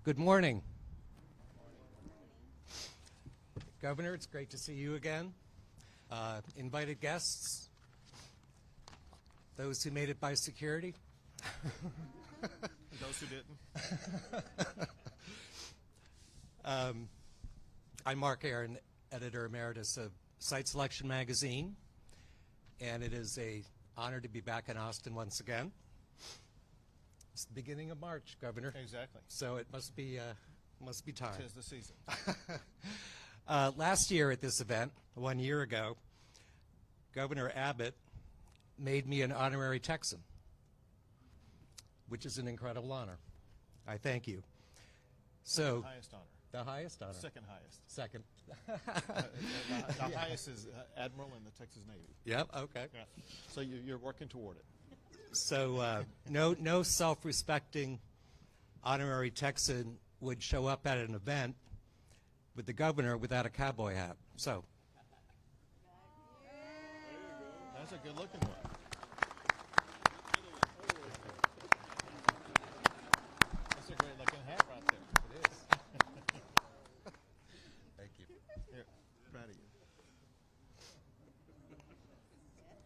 Good morning. Governor, it's great to see you again. Invited guests, those who made it by security. Those who didn't. I'm Mark Aaron, editor emeritus of Site Selection magazine, and it is an honor to be back in Austin once again. It's the beginning of March, Governor. Exactly. So it must be time. 'Tis the season. Last year at this event, 1 year ago, Governor Abbott made me an honorary Texan, which is an incredible honor. I thank you. So The highest honor. the highest honor. Second highest. Second. The highest is Admiral in the Texas Navy. Yep. Okay. Yeah. So you're working toward it. So no self-respecting honorary Texan would show up at an event with the governor without a cowboy hat. So That's a good looking one. That's a great looking hat right there. it is. Thank you. Here, proud of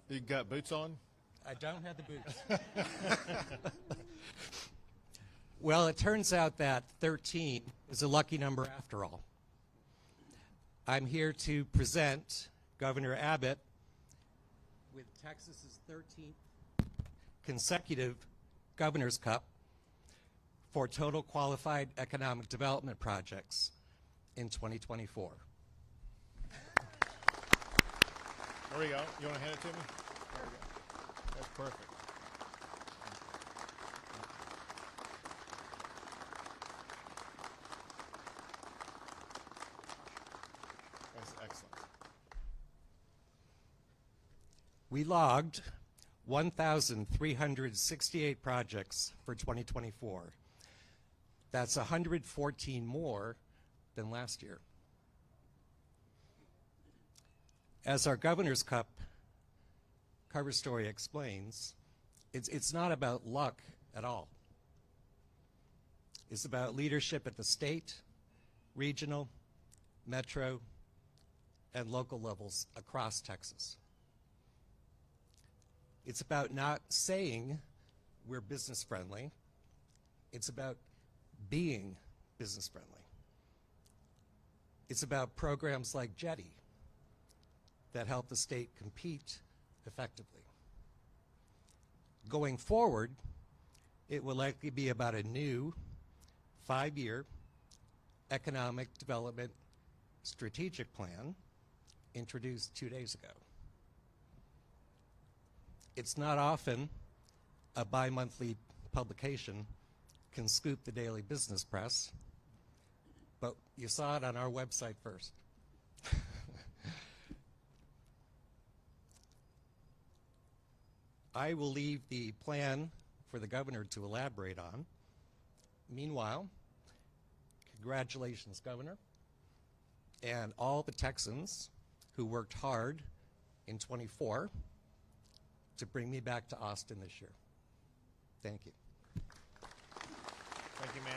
you. You got boots on? I don't have the boots. Well, it turns out that 13 is a lucky number after all. I'm here to present Governor Abbott with Texas's 13th consecutive Governor's Cup for total qualified economic development projects in 2024. There we go. You want to hand it to me? There we go. That's perfect. That's excellent. We logged 1,368 projects for 2024. That's 114 more than last year. As our Governor's Cup cover story explains, it's not about luck at all. It's about leadership at the state, regional, metro, and local levels across Texas. It's about not saying we're business friendly. It's about being business friendly. It's about programs like Jetty that help the state compete effectively. Going forward, it will likely be about a new 5-year economic development strategic plan introduced 2 days ago. It's not often a bi-monthly publication can scoop the daily business press, but you saw it on our website first. I will leave the plan for the governor to elaborate on. Meanwhile, congratulations, Governor, and all the Texans who worked hard in 24 to bring me back to Austin this year. Thank you. Thank you, man.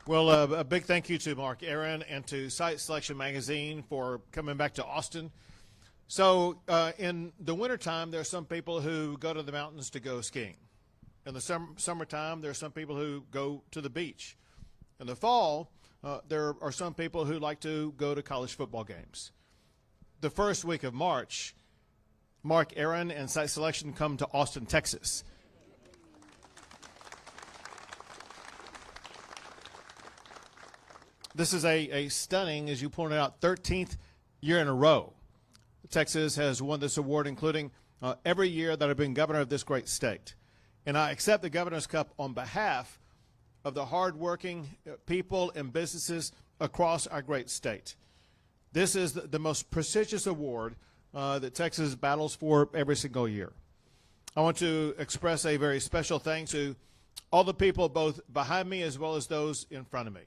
Well, a big thank you to Mark Aaron and to Site Selection magazine for coming back to Austin. So in the wintertime, there are some people who go to the mountains to go skiing. In the summertime, there are some people who go to the beach. In the fall, there are some people who like to go to college football games. The first week of March, Mark Aaron and Site Selection come to Austin, Texas. This is a stunning, as you pointed out, 13th year in a row. Texas has won this award, including every year that I've been governor of this great state. And I accept the Governor's Cup on behalf of the hardworking people and businesses across our great state. This is the most prestigious award that Texas battles for every single year. I want to express a very special thanks to all the people both behind me as well as those in front of me.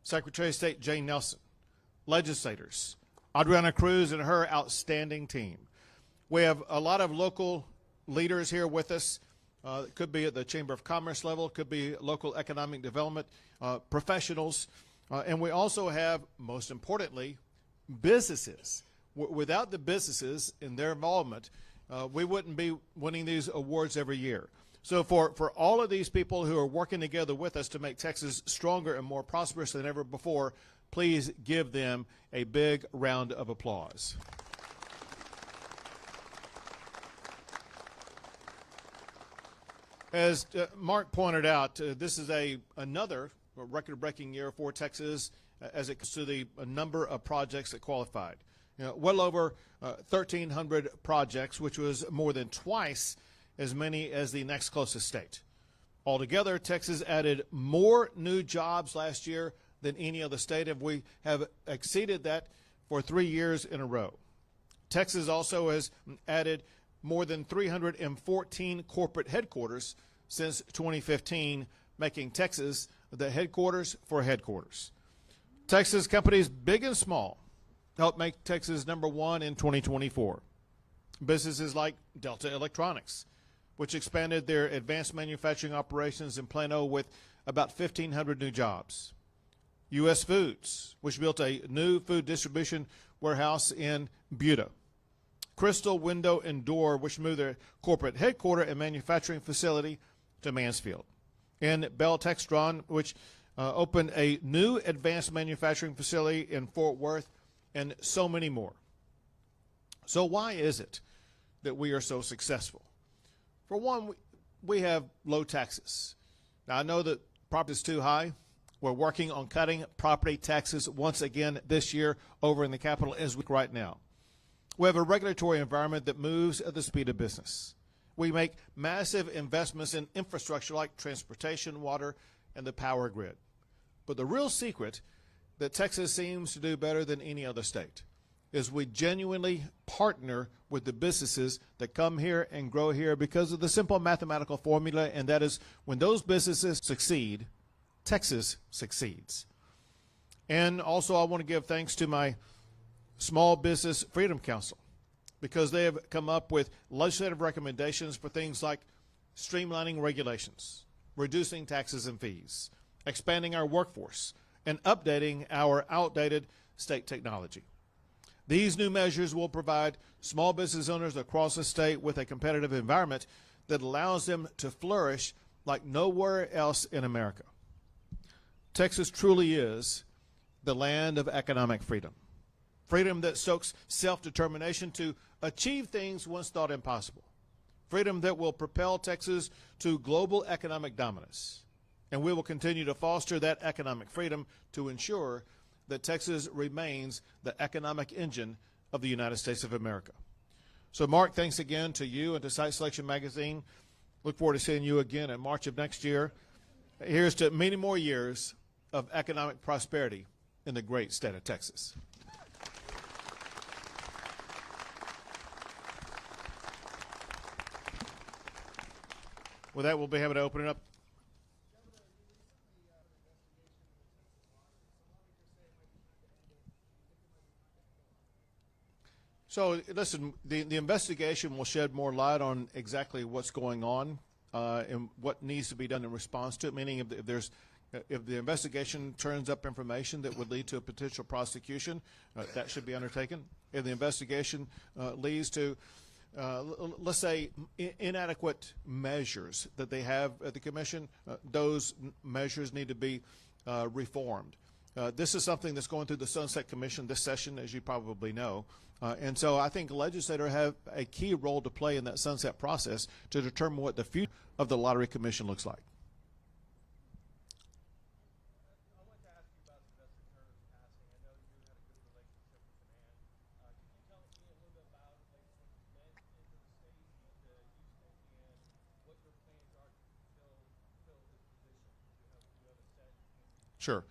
Secretary of State Jane Nelson, legislators, Adriana Cruz and her outstanding team. We have a lot of local leaders here with us, It could be at the Chamber of Commerce level, it could be local economic development professionals, and we also have, most importantly, businesses. Without the businesses and their involvement, we wouldn't be winning these awards every year. So for all of these people who are working together with us to make Texas stronger and more prosperous than ever before, please give them a big round of applause. As Mark pointed out, this is another record-breaking year for Texas as it comes to the number of projects that qualified. Well over 1,300 projects, which was more than twice as many as the next closest state. Altogether, Texas added more new jobs last year than any other state, and we have exceeded that for 3 years in a row. Texas also has added more than 314 corporate headquarters since 2015, making Texas the headquarters for headquarters. Texas companies, big and small, helped make Texas #1 in 2024. Businesses like Delta Electronics, which expanded their advanced manufacturing operations in Plano with about 1,500 new jobs. U.S. Foods, which built a new food distribution warehouse in Buda. Crystal Window and Door, which moved their corporate headquarters and manufacturing facility to Mansfield. And Bell Textron, which opened a new advanced manufacturing facility in Fort Worth, and so many more. So why is it that we are so successful? For one, we have low taxes. Now, I know that property is too high. We're working on cutting property taxes once again this year over in the Capitol as we right now. We have a regulatory environment that moves at the speed of business. We make massive investments in infrastructure like transportation, water, and the power grid. But the real secret that Texas seems to do better than any other state is we genuinely partner with the businesses that come here and grow here because of the simple mathematical formula, and that is when those businesses succeed, Texas succeeds. And also I want to give thanks to my Small Business Freedom Council because they have come up with legislative recommendations for things like streamlining regulations, reducing taxes and fees, expanding our workforce, and updating our outdated state technology. These new measures will provide small business owners across the state with a competitive environment that allows them to flourish like nowhere else in America. Texas truly is the land of economic freedom. Freedom that stokes self-determination to achieve things once thought impossible. Freedom that will propel Texas to global economic dominance. And we will continue to foster that economic freedom to ensure that Texas remains the economic engine of the United States of America. So, Mark, thanks again to you and to Site Selection Magazine. Look forward to seeing you again in March of next year. Here's to many more years of economic prosperity in the great state of Texas. With that, we'll be happy to open it up. So, listen, the investigation will shed more light on exactly what's going on and what needs to be done in response to it, meaning if the investigation turns up information that would lead to a potential prosecution, that should be undertaken. If the investigation leads to, let's say, inadequate measures that they have at the commission, those measures need to be reformed. This is something that's going through the Sunset Commission this session, as you probably know. And so I think legislators have a key role to play in that sunset process to determine what the future of the Lottery Commission looks like. I want to ask you about Sylvester Turner's passing. I know you had a good relationship with the man. Can you tell me a little bit about what he meant into the state and to Houston and what your plans are to fill his position? Do you have a set? Sure.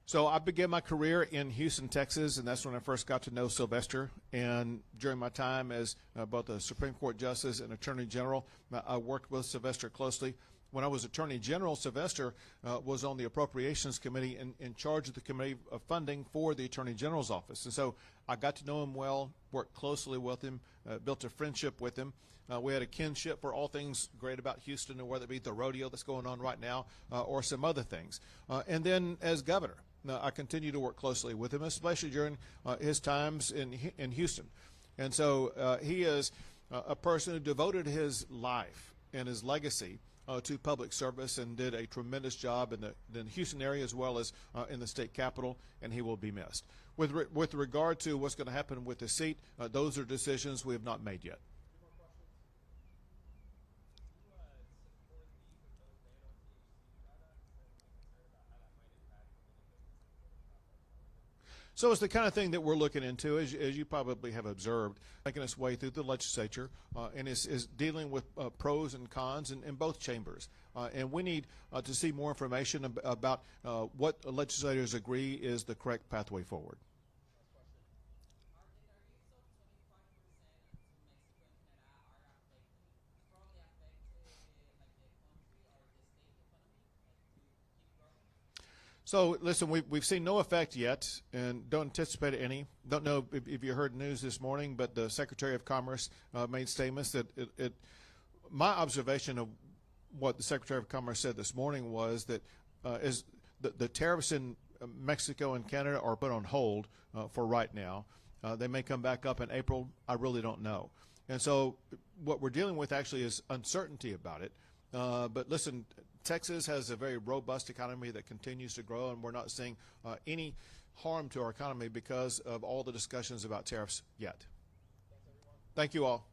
So I began my career in Houston, Texas, and that's when I first got to know Sylvester. And during my time as both a Supreme Court Justice and Attorney General, I worked with Sylvester closely. When I was Attorney General, Sylvester was on the Appropriations Committee in charge of the Committee of Funding for the Attorney General's office. And so I got to know him well, worked closely with him, built a friendship with him. We had a kinship for all things great about Houston, and whether it be the rodeo that's going on right now or some other things. And then as governor, I continue to work closely with him, especially during his times in Houston. And so he is a person who devoted his life and his legacy to public service and did a tremendous job in the Houston area as well as in the state capitol, and he will be missed. With regard to what's going to happen with the seat, those are decisions we have not made yet. So it's the kind of thing that we're looking into, as you probably have observed, making its way through the legislature and is dealing with pros and cons in both chambers. And we need to see more information about what legislators agree is the correct pathway forward. So, listen, we've seen no effect yet and don't anticipate any. Don't know if you heard news this morning, but the Secretary of Commerce made statements that my observation of what the Secretary of Commerce said this morning was that is the tariffs in Mexico and Canada are put on hold for right now. They may come back up in April. I really don't know. And so what we're dealing with actually is uncertainty about it. But listen, Texas has a very robust economy that continues to grow, and we're not seeing any harm to our economy because of all the discussions about tariffs yet. Thank you all.